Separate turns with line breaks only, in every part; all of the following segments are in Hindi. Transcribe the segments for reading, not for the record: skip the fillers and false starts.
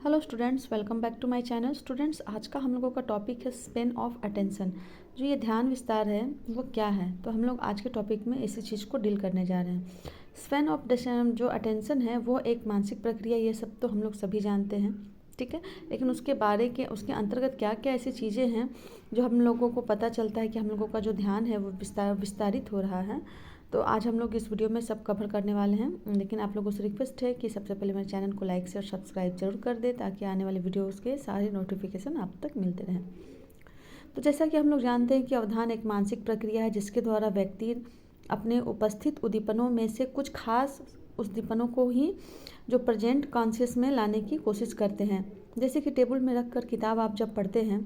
Hello students, welcome back to my channel. Students, आज का हम लोगों का टॉपिक है स्पेन ऑफ अटेंशन। जो ये ध्यान विस्तार है वो क्या है, तो हम लोग आज के टॉपिक में इसी चीज़ को डील करने जा रहे हैं। स्पेन ऑफ जो अटेंशन है वो एक मानसिक प्रक्रिया, ये सब तो हम लोग सभी जानते हैं, ठीक है। लेकिन उसके अंतर्गत क्या क्या ऐसी चीज़ें हैं जो हम लोगों को पता चलता है कि हम लोगों का जो ध्यान है वो विस्तारित हो रहा है। तो आज हम लोग इस वीडियो में सब कवर करने वाले हैं। लेकिन आप लोगों से रिक्वेस्ट है कि सबसे पहले मेरे चैनल को लाइक शेयर सब्सक्राइब जरूर कर दें, ताकि आने वाले वीडियोस के सारे नोटिफिकेशन आप तक मिलते रहें। तो जैसा कि हम लोग जानते हैं कि अवधान एक मानसिक प्रक्रिया है जिसके द्वारा व्यक्ति अपने उपस्थित उद्दीपनों में से कुछ खास उद्दीपनों को ही जो प्रेजेंट कॉन्शियस में लाने की कोशिश करते हैं। जैसे कि टेबल में रख कर किताब आप जब पढ़ते हैं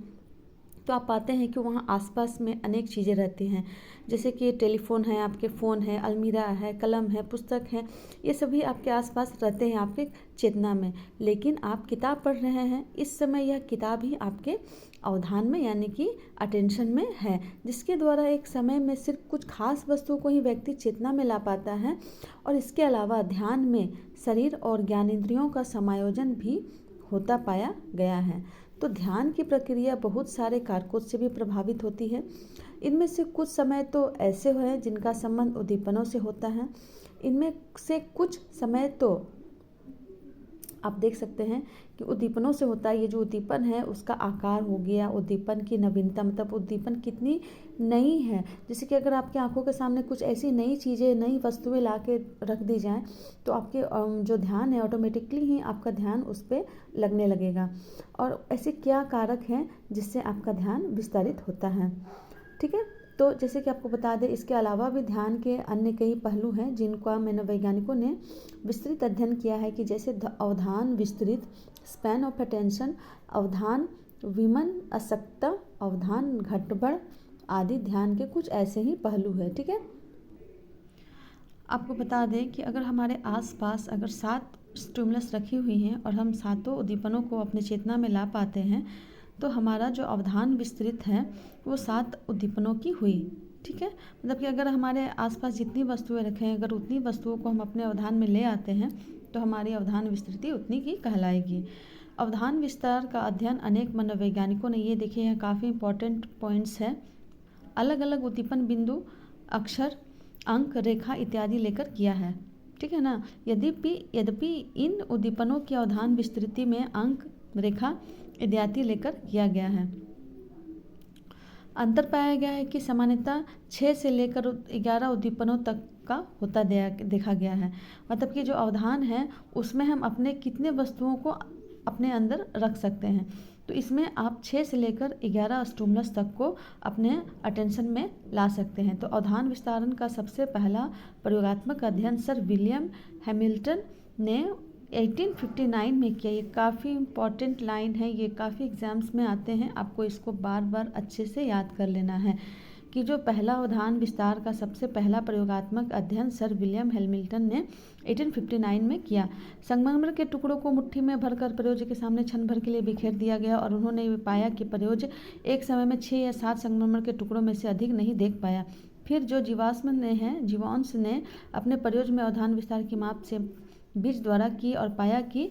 तो आप पाते हैं कि वहाँ आसपास में अनेक चीज़ें रहती हैं, जैसे कि टेलीफोन है, आपके फ़ोन है, अलमीरा है, कलम है, पुस्तक है, ये सभी आपके आसपास रहते हैं आपके चेतना में। लेकिन आप किताब पढ़ रहे हैं, इस समय यह किताब ही आपके अवधान में यानी कि अटेंशन में है, जिसके द्वारा एक समय में सिर्फ कुछ खास वस्तुओं को ही व्यक्ति चेतना में ला पाता है। और इसके अलावा ध्यान में शरीर और ज्ञानेंद्रियों का समायोजन भी होता पाया गया है। तो ध्यान की प्रक्रिया बहुत सारे कारकों से भी प्रभावित होती है। इनमें से कुछ समय तो ऐसे हैं जिनका संबंध उद्दीपनों से होता है। इनमें से कुछ समय तो आप देख सकते हैं कि उद्दीपनों से होता है। ये जो उद्दीपन है उसका आकार हो गया, उद्दीपन की नवीनता, मतलब उद्दीपन कितनी नई है। जैसे कि अगर आपकी आंखों के सामने कुछ ऐसी नई चीज़ें, नई वस्तुएं ला के रख दी जाएं, तो आपके जो ध्यान है ऑटोमेटिकली ही आपका ध्यान उस पर लगने लगेगा। और ऐसे क्या कारक हैं जिससे आपका ध्यान विस्तारित होता है, ठीक है। तो जैसे कि आपको बता दें, इसके अलावा भी ध्यान के अन्य कई पहलू हैं जिनका मनोवैज्ञानिकों ने विस्तृत अध्ययन किया है, कि जैसे अवधान विस्तृत, span of attention, Avdhan women असक्ता, अवधान घटबड़ आदि ध्यान के कुछ ऐसे ही पहलू हैं, ठीक है। आपको बता दें कि अगर हमारे आसपास अगर 7 स्टिमुलस रखी हुई हैं और हम सातों उद्दीपनों को अपने चेतना में ला पाते हैं, तो हमारा जो अवधान विस्तृत है वो 7 उद्दीपनों की हुई, ठीक है। मतलब कि अगर हमारे आसपास जितनी वस्तुएं रखें, अगर उतनी वस्तुओं को हम अपने अवधान में ले आते हैं तो हमारी अवधान विस्तृति उतनी की कहलाएगी। अवधान विस्तार का अध्ययन अनेक मनोवैज्ञानिकों ने ये देखे हैं, काफ़ी इंपॉर्टेंट पॉइंट्स हैं, अलग अलग उद्दीपन बिंदु, अक्षर, अंक, रेखा इत्यादि लेकर किया है, ठीक है ना। यद्यपि इन उद्दीपनों की अवधान विस्तृति में अंक, रेखा इत्यादि लेकर किया गया है। अंतर पाया गया है कि सामान्यतः 6 से लेकर 11 उद्दीपनों तक का होता देखा गया है। मतलब कि जो अवधान है उसमें हम अपने कितने वस्तुओं को अपने अंदर रख सकते हैं, तो इसमें आप 6 से लेकर 11 स्टिमुलस तक को अपने अटेंशन में ला सकते हैं। तो अवधान विस्तारण का सबसे पहला प्रयोगात्मक अध्ययन सर विलियम हैमिल्टन ने 1859 में किया। ये काफ़ी इम्पॉर्टेंट लाइन है, ये काफ़ी एग्जाम्स में आते हैं, आपको इसको बार बार अच्छे से याद कर लेना है कि जो पहला अवधान विस्तार का सबसे पहला प्रयोगात्मक अध्ययन सर विलियम हैमिल्टन ने 1859 में किया। संगमरमर के टुकड़ों को मुट्ठी में भरकर प्रयोज्य के सामने क्षण भर के लिए बिखेर दिया गया और उन्होंने पाया कि प्रयोज्य एक समय में 6 या 7 संगमरमर के टुकड़ों में से अधिक नहीं देख पाया। फिर जो जीवांश ने अपने प्रयोज्य में अवधान विस्तार की माप से बीज द्वारा की और पाया कि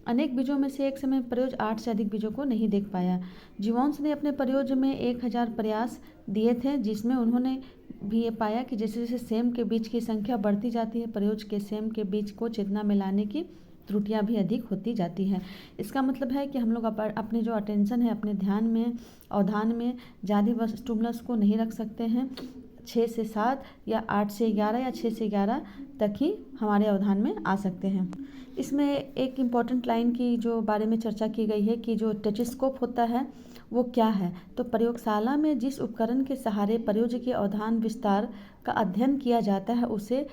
अनेक बीजों में से एक समय प्रयोज्य 8 से अधिक बीजों को नहीं देख पाया। जीवांश ने अपने प्रयोज्य में 1000 प्रयास दिए थे, जिसमें उन्होंने भी ये पाया कि जैसे जैसे सेम के बीज की संख्या बढ़ती जाती है, प्रयोज्य के सेम के बीज को चेतना में लाने की त्रुटियां भी अधिक होती जाती हैं। इसका मतलब है कि हम लोग अपने जो अटेंशन है, अपने ध्यान में, अवधान में ज़्यादा स्टिमुलस को नहीं रख सकते हैं। 6 से 7 या 8 से 11 या 6 से 11 तक ही हमारे अवधान में आ सकते हैं। इसमें एक इम्पॉर्टेंट लाइन की जो बारे में चर्चा की गई है कि जो टेचिस्कोप होता है वो क्या है। तो प्रयोगशाला में जिस उपकरण के सहारे प्रयोज्य के अवधान विस्तार का अध्ययन किया जाता है उसे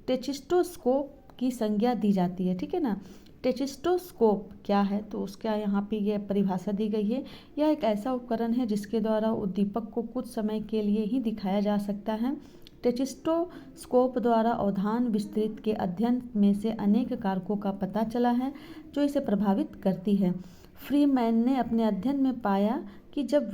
टेचिस्टोस्कोप की संज्ञा दी जाती है, ठीक है ना। टेचिस्टोस्कोप क्या है, तो उसका यहाँ पे ये परिभाषा दी गई है। यह एक ऐसा उपकरण है जिसके द्वारा उद्दीपक को कुछ समय के लिए ही दिखाया जा सकता है। टेचिस्टोस्कोप द्वारा अवधान विस्तृत के अध्ययन में से अनेक कारकों का पता चला है जो इसे प्रभावित करती है। फ्रीमैन ने अपने अध्ययन में पाया कि जब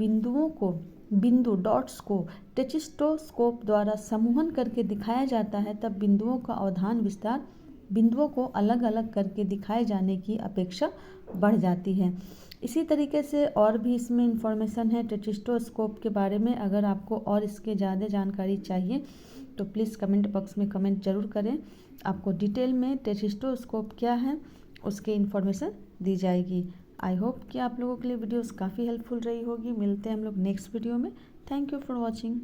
बिंदु डॉट्स को टेचिस्टोस्कोप द्वारा समूहन करके दिखाया जाता है तब बिंदुओं का अवधान विस्तार बिंदुओं को अलग अलग करके दिखाए जाने की अपेक्षा बढ़ जाती है। इसी तरीके से और भी इसमें इंफॉर्मेशन है टेस्टोस्कोप के बारे में। अगर आपको और इसके ज़्यादा जानकारी चाहिए तो प्लीज़ कमेंट बॉक्स में कमेंट ज़रूर करें। आपको डिटेल में टेस्टोस्कोप क्या है उसकी इन्फॉर्मेशन दी जाएगी। आई होप कि आप लोगों के लिए वीडियोस काफ़ी हेल्पफुल रही होगी। मिलते हैं हम लोग नेक्स्ट वीडियो में। Thank you for watching.